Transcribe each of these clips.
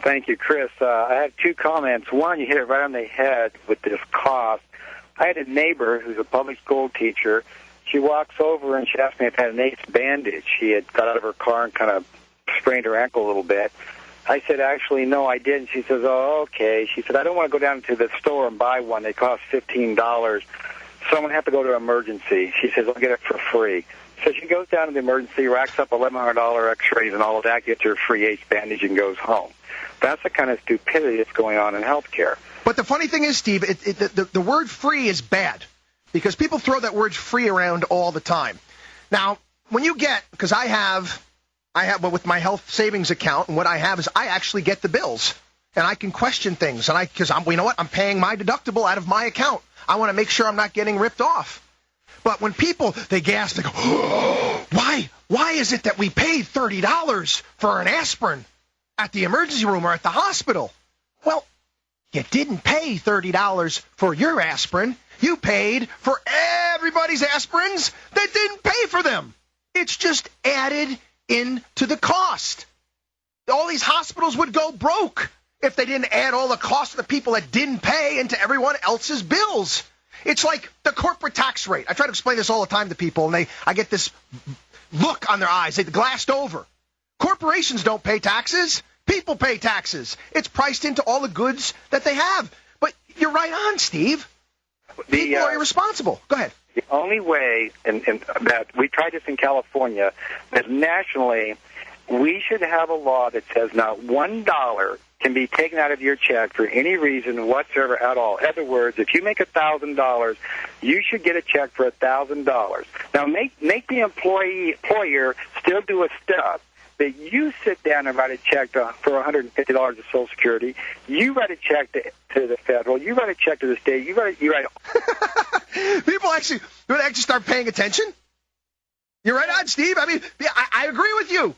Thank you, Chris. I have two comments. One, you hit it right on the head with this cost. I had a neighbor who's a public school teacher. She walks over and she asked me if I had an ace bandage. She had got out of her car and kind of sprained her ankle a little bit. I said, actually, no, I didn't. She says, oh, okay. She said, I don't want to go down to the store and buy one. They cost $15. So I'm going to have to go to emergency. She says, I'll get it for free. So she goes down to the emergency, racks up $1,100 x-rays and all of that, gets her free ace bandage and goes home. That's the kind of stupidity that's going on in healthcare. But the funny thing is, Steve, the word free is bad because people throw that word free around all the time. Now, when you get, because I have with my health savings account, and what I have is I actually get the bills, and I can question things, and because you know what, I'm paying my deductible out of my account. I want to make sure I'm not getting ripped off. But when people, they gasp, they go, oh, why is it that we paid $30 for an aspirin at the emergency room or at the hospital? Well, you didn't pay $30 for your aspirin. You paid for everybody's aspirins that didn't pay for them. It's just added into the cost. All these hospitals would go broke if they didn't add all the cost of the people that didn't pay into everyone else's bills. It's like the corporate tax rate. I try to explain this all the time to people, and I get this look on their eyes. They glassed over. Corporations don't pay taxes. People pay taxes. It's priced into all the goods that they have. But you're right on, Steve. People are irresponsible. Go ahead. The only way, and that we tried this in California, that nationally we should have a law that says not $1 can be taken out of your check for any reason whatsoever at all. In other words, if you make $1,000, you should get a check for $1,000. Now, make the employer still do a stub. That you sit down and write a check for $150 to Social Security. You write a check to the federal. You write a check to the state. You write. People actually start paying attention. You're right on, Steve. I mean, I agree with you.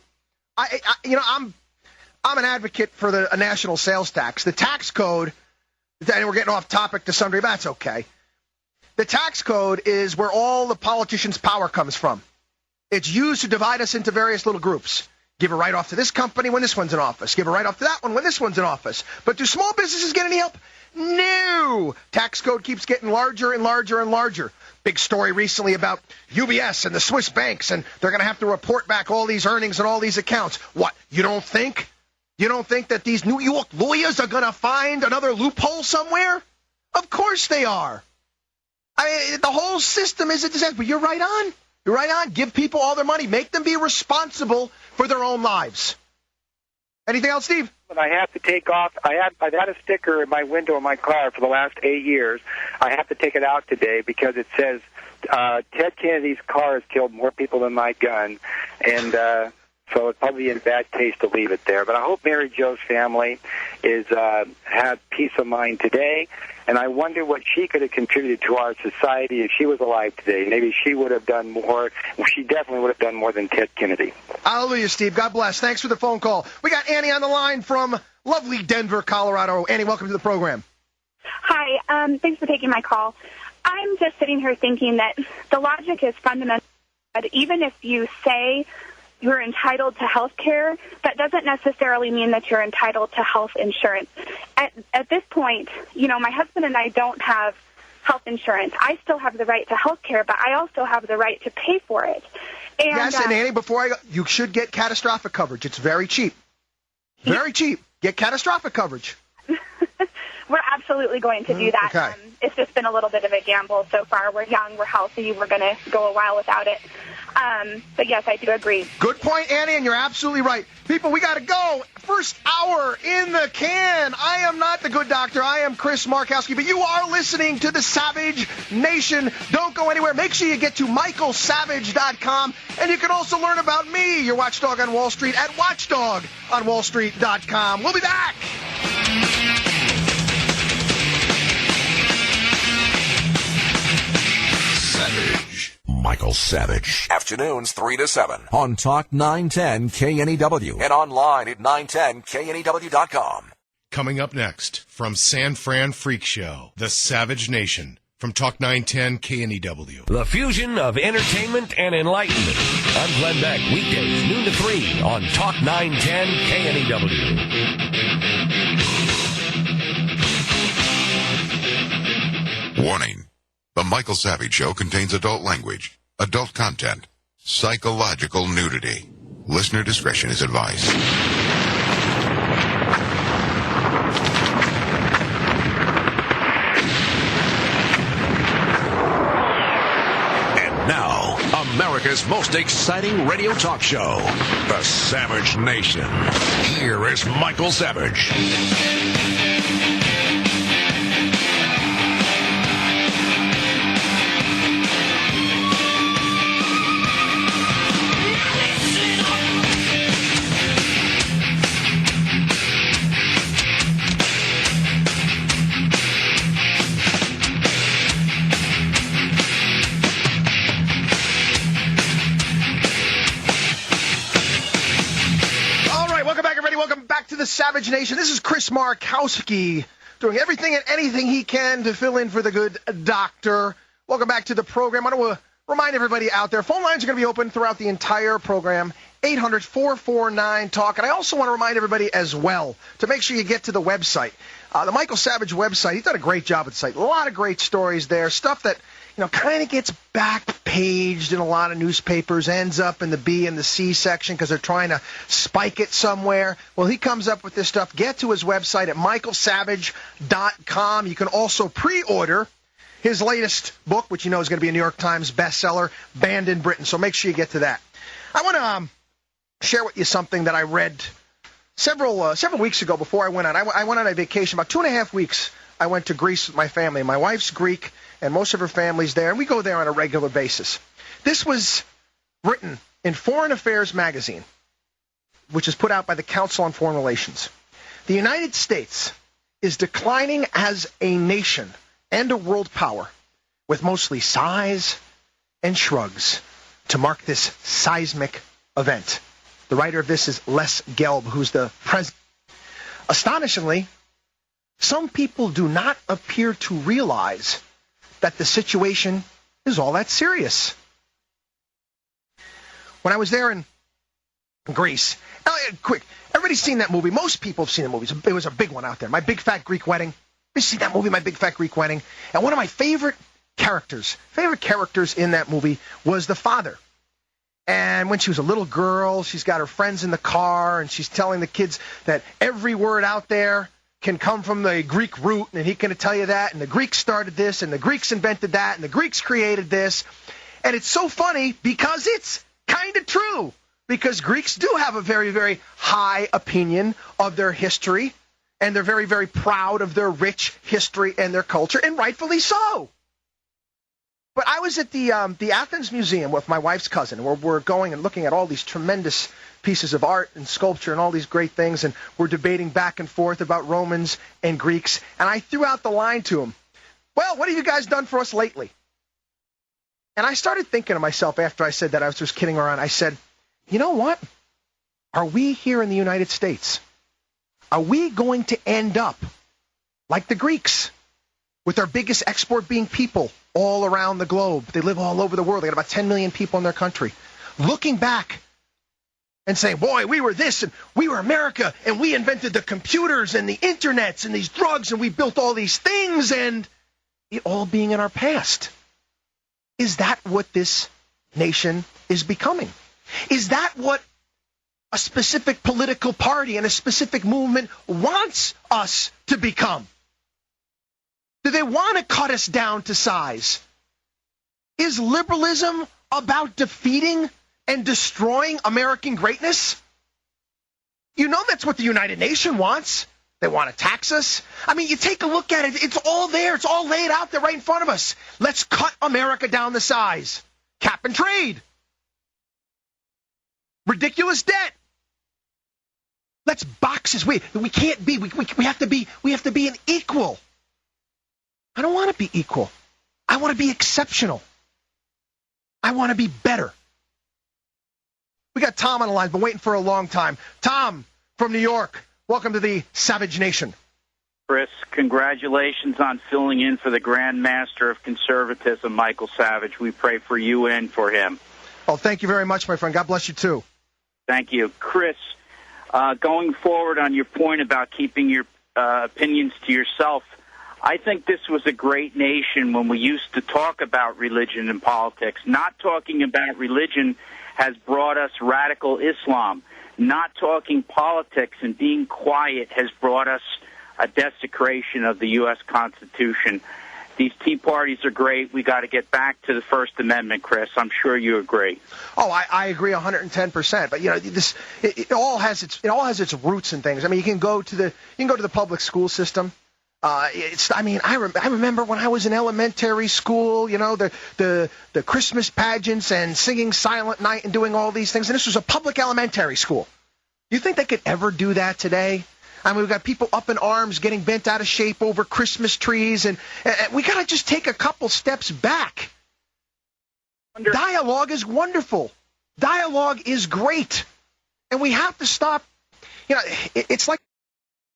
I'm an advocate for a national sales tax. The tax code, and we're getting off topic to some degree, but that's okay. The tax code is where all the politicians' power comes from. It's used to divide us into various little groups. Give a write-off to this company when this one's in office. Give a write-off to that one when this one's in office. But do small businesses get any help? No. Tax code keeps getting larger and larger and larger. Big story recently about UBS and the Swiss banks, and they're going to have to report back all these earnings and all these accounts. What, you don't think that these New York lawyers are going to find another loophole somewhere? Of course they are. I mean, the whole system is a disaster. But you're right on. You're right on. Give people all their money. Make them be responsible for their own lives. Anything else, Steve? I have to take off. I've had a sticker in my window of my car for the last 8 years. I have to take it out today because it says Ted Kennedy's car has killed more people than my gun, and so it's probably in bad taste to leave it there. But I hope Mary Jo's family had peace of mind today. And I wonder what she could have contributed to our society if she was alive today. Maybe she would have done more. She definitely would have done more than Ted Kennedy. Hallelujah, Steve. God bless. Thanks for the phone call. We got Annie on the line from lovely Denver, Colorado. Annie, welcome to the program. Hi. Thanks for taking my call. I'm just sitting here thinking that the logic is fundamental. Even if you say you're entitled to health care, that doesn't necessarily mean that you're entitled to health insurance. At this point, my husband and I don't have health insurance. I still have the right to health care, but I also have the right to pay for it. And, yes, and Annie, before I go, you should get catastrophic coverage. It's very cheap. Very cheap. Get catastrophic coverage. We're absolutely going to do that. Okay. It's just been a little bit of a gamble so far. We're young, we're healthy, we're going to go a while without it. But yes, I do agree. Good point, Annie, and you're absolutely right. People, we got to go. First hour in the can. I am not the good doctor. I am Chris Markowski, but you are listening to the Savage Nation. Don't go anywhere. Make sure you get to michaelsavage.com, and you can also learn about me, your watchdog on Wall Street, at watchdogonwallstreet.com. We'll be back. Savage. Michael Savage. Afternoons 3 to 7 on Talk 910 KNEW and online at 910KNEW.com. Coming up next from San Fran Freak Show, The Savage Nation from Talk 910 KNEW. The fusion of entertainment and enlightenment. I'm Glenn Beck, weekdays noon to 3 on Talk 910 KNEW. Michael Savage Show contains adult language, adult content, psychological nudity. Listener discretion is advised. And now, America's most exciting radio talk show, The Savage Nation. Here is Michael Savage. The Savage Nation. This is Chris Markowski doing everything and anything he can to fill in for the good doctor. Welcome back to the program. I want to remind everybody out there, phone lines are going to be open throughout the entire program, 800-449-TALK. And I also want to remind everybody as well to make sure you get to the website. The Michael Savage website, he's done a great job at the site. A lot of great stories there, stuff that kind of gets back-paged in a lot of newspapers, ends up in the B and the C section because they're trying to spike it somewhere. Well, he comes up with this stuff. Get to his website at michaelsavage.com. You can also pre-order his latest book, which you know is going to be a New York Times bestseller, Banned in Britain. So make sure you get to that. I want to share with you something that I read several weeks ago before I went on. I went on a vacation, about 2.5 weeks. I went to Greece with my family. My wife's Greek, and most of her family's there, and we go there on a regular basis. This was written in Foreign Affairs magazine, which is put out by the Council on Foreign Relations. The United States is declining as a nation and a world power, with mostly sighs and shrugs to mark this seismic event. The writer of this is Les Gelb, who's the president. Astonishingly, some people do not appear to realize that the situation is all that serious. When I was there in Greece, quick, everybody's seen that movie. Most people have seen the movie. It was a big one out there. My Big Fat Greek Wedding. You see that movie, My Big Fat Greek Wedding? And one of my favorite characters in that movie was the father. And when she was a little girl, she's got her friends in the car, and she's telling the kids that every word out there can come from the Greek root, and he's going to tell you that, and the Greeks started this, and the Greeks invented that, and the Greeks created this. And it's so funny because it's kind of true, because Greeks do have a very, very high opinion of their history, and they're very, very proud of their rich history and their culture, and rightfully so. But I was at the Athens Museum with my wife's cousin, where we're going and looking at all these tremendous pieces of art and sculpture and all these great things, and we're debating back and forth about Romans and Greeks, and I threw out the line to him, well, what have you guys done for us lately? And I started thinking to myself after I said that, I was just kidding around, I said, you know what? Are we here in the United States, are we going to end up like the Greeks, with our biggest export being people all around the globe? They live all over the world. They got about 10 million people in their country. Looking back and saying, boy, we were this, and we were America, and we invented the computers and the internets and these drugs, and we built all these things, and it all being in our past. Is that what this nation is becoming? Is that what a specific political party and a specific movement wants us to become? Do they want to cut us down to size? Is liberalism about defeating and destroying American greatness? You know that's what the United Nations wants. They want to tax us. I mean, you take a look at it. It's all there. It's all laid out there right in front of us. Let's cut America down to size. Cap and trade. Ridiculous debt. Let's box us. We can't be. We have to be. We have to be an equal. I don't want to be equal. I want to be exceptional. I want to be better. We got Tom on the line, been waiting for a long time. Tom from New York, welcome to the Savage Nation. Chris, congratulations on filling in for the Grand Master of Conservatism, Michael Savage. We pray for you and for him. Oh, thank you very much, my friend. God bless you, too. Thank you. Chris, going forward on your point about keeping your opinions to yourself, I think this was a great nation when we used to talk about religion and politics. Not talking about religion has brought us radical Islam. Not talking politics and being quiet has brought us a desecration of the U.S. Constitution. These Tea Parties are great. We got to get back to the First Amendment, Chris. I'm sure you agree. Oh, I agree 110%. But it all has its roots and things. I mean, you can go to the public school system. I remember when I was in elementary school, the Christmas pageants and singing Silent Night and doing all these things. And this was a public elementary school. You think they could ever do that today? I mean, we've got people up in arms getting bent out of shape over Christmas trees, and we got to just take a couple steps back. Dialogue is wonderful. Dialogue is great. And we have to stop. It's like